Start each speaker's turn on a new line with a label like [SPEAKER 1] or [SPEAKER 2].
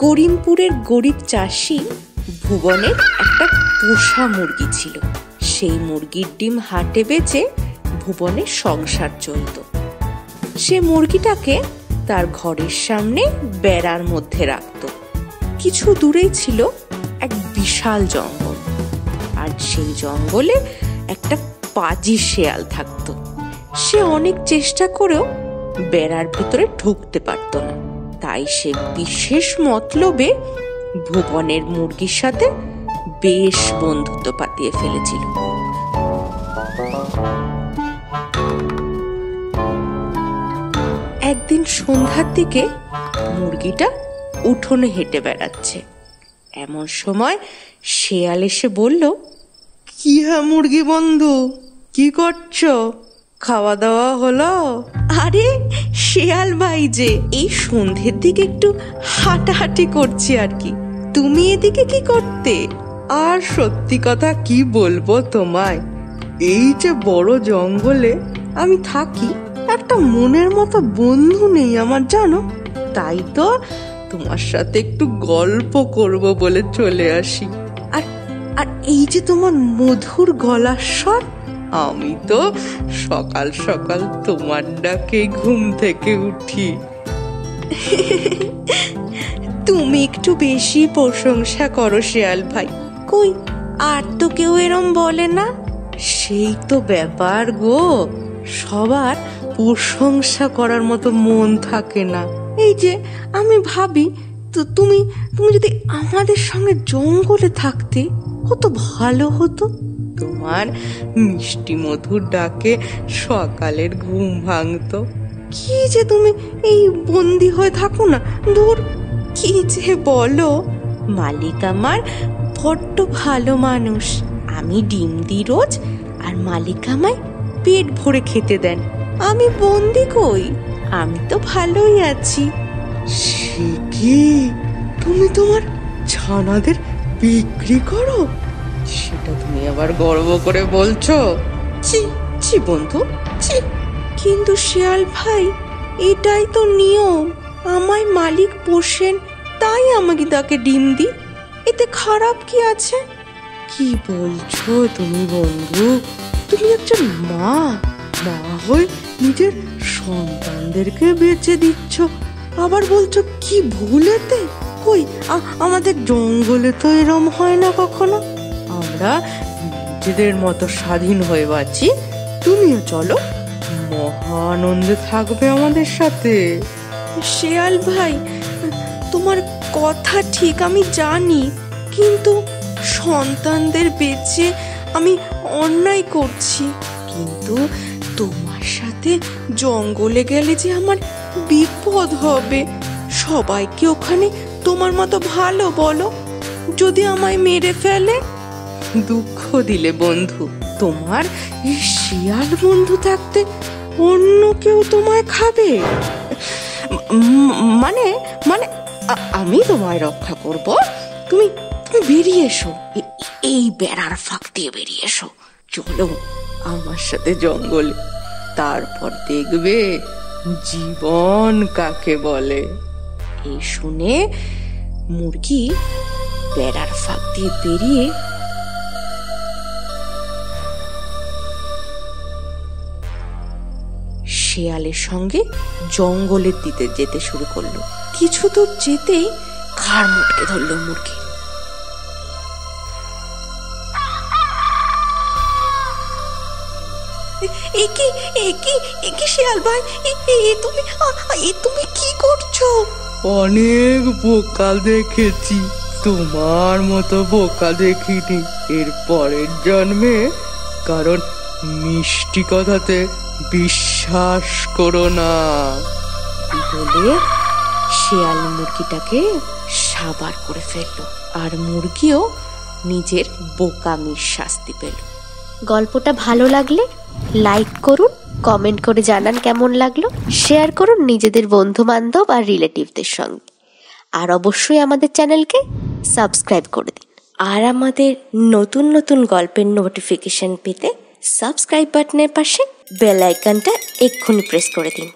[SPEAKER 1] করিমপুরের গরিব চাষি ভুবনের একটা পোষা মুরগি ছিল। সেই মুরগির ডিম হাটে বেচে ভুবনের সংসার চলত। সে মুরগিটাকে তার ঘরের সামনে বেড়ার মধ্যে রাখত। কিছু দূরেই ছিল এক বিশাল জঙ্গল, আর সেই জঙ্গলে একটা পাজি শেয়াল থাকতো। সে অনেক চেষ্টা করেও বেড়ার ভিতরে ঢুকতে পারত না। তাই সে বিশেষ মতলবে ভুবনের মুরগির সাথে বেশ বন্ধুত্ব পাতিয়ে ফেলেছিল। একদিন সন্ধ্যার দিকে মুরগিটা উঠোনে হেঁটে বেড়াচ্ছে। এমন সময় শেয়াল এসে বলল,
[SPEAKER 2] কি হ্যাঁ মুরগি বন্ধু, কি করছো? খাওয়া দাওয়া হলো?
[SPEAKER 1] আরে শেয়াল ভাই যে, এই সন্ধ্যের দিকে একটু হাঁটাহাঁটি করছি আর কি। তুমি এদিকে কি করতে?
[SPEAKER 2] আর সত্যি কথা কি বলবো তোমায়, এই যে বড় জঙ্গলে আমি থাকি, একটা মনের মতো বন্ধু নেই আমার, জানো। তাই তো তোমার সাথে একটু গল্প করব বলে চলে আসি। আর আর এই যে তোমার মধুর গলার স্বর, আমি তো সকাল সকাল তোমার ডাকে ঘুম থেকে উঠি।
[SPEAKER 1] তুমি একটু বেশি প্রশংসা করো শেয়াল ভাই। কই, আর তো কেউ এরম বলে না।
[SPEAKER 2] সেই তো ব্যাপার গো, সবার প্রশংসা করার মতো মন থাকে না। এই যে আমি ভাবি, তো তুমি যদি আমাদের সঙ্গে জঙ্গলে থাকতে কত ভালো হতো। তোমার মিষ্টি মধুর ডাকে সকালের ঘুম ভাঙতো। কি যে তুমি এই বন্দি হয়ে থাকো না, দূর।
[SPEAKER 1] কি যে বলো, মালিক আমার বড্ড ভালো মানুষ। আমি ডিম দিই রোজ, আর মালিক আমায় পেট ভরে খেতে দেন। আমি বন্দি কই, আমি তো ভালোই আছি।
[SPEAKER 2] সে কি, তুমি তোমার ছানাদের বিক্রি করো? সেটা তুমি আবার গর্ব করে বলছো?
[SPEAKER 1] ছি ছি বন্ধু, ছি। কিন্তু শিয়াল ভাই, এটাই তো নিয়ম। আমায় মালিক পোষেন, তাই আমাকে তাকে ডিম দিই। এতে খারাপ কি আছে?
[SPEAKER 2] কি বলছো তুমি বন্ধু? তুমি একজন মা হয়ে নিজের সন্তানদেরকে বেঁচে দিচ্ছ, আবার বলছো কি ভুলেতে? কই, আমাদের জঙ্গলে তো এরম হয় না কখনো। আমরা নিজেদের মতো স্বাধীন হয়ে বাঁচি। তুমিও চলো, মহা আনন্দে থাকবে আমাদের সাথে।
[SPEAKER 1] শিয়াল ভাই, তোমার কথা ঠিক আমি জানি, কিন্তু সন্তানদের বেঁচে আমি অন্যায় করছি। কিন্তু তোমার সাথে জঙ্গলে গেলে যে আমার বিপদ হবে। সবাইকে ওখানে তোমার মতো ভালো বলো, যদি আমায় মেরে ফেলে?
[SPEAKER 2] দুঃখ দিলে বন্ধু, তোমার এই শিয়াল বন্ধু থাকতে অন্য কেউ তোমায় খাবে? মানে মানে আমি তোমায় রক্ষা করব। তুমি বেরিয়ে এসো, এই বেড়ার ফাঁক দিয়ে বেরিয়ে এসো। চলো আমার সাথে জঙ্গলে, তারপর দেখবে জীবন কাকে বলে।
[SPEAKER 1] এই শুনে মুরগি বেড়ার ফাঁক দিয়ে বেরিয়ে শেয়ালের সঙ্গে জঙ্গলের দিকে যেতে শুরু করলো। কিছু দূর যেতেই ঘাড় মুটকে ধরলো মুরগি। একি শিয়াল ভাই, তুমি কি করছো?
[SPEAKER 2] অনেক বোকা দেখেছি, তোমার মতো বোকা দেখিনি এর পরের জন্মে। কারণ মিষ্টি কথাতে বিশ্বাস করো না।
[SPEAKER 1] বলে শিয়াল মুরগিটাকে সাবার করে ফেললো, আর মুরগিও নিজের বোকামির শাস্তি পেল।
[SPEAKER 3] গল্পটা ভালো লাগলে লাইক করুন, কমেন্ট করে জানান কেমন লাগলো, শেয়ার করুন নিজেদের বন্ধু বান্ধব আর রিলেটিভদের সঙ্গে, আর অবশ্যই আমাদের চ্যানেলকে সাবস্ক্রাইব করে দিন। আর আমাদের নতুন নতুন গল্পের নোটিফিকেশন পেতে সাবস্ক্রাইব বাটনের পাশে বেল আইকনটা এক্ষুনি প্রেস করে দিন।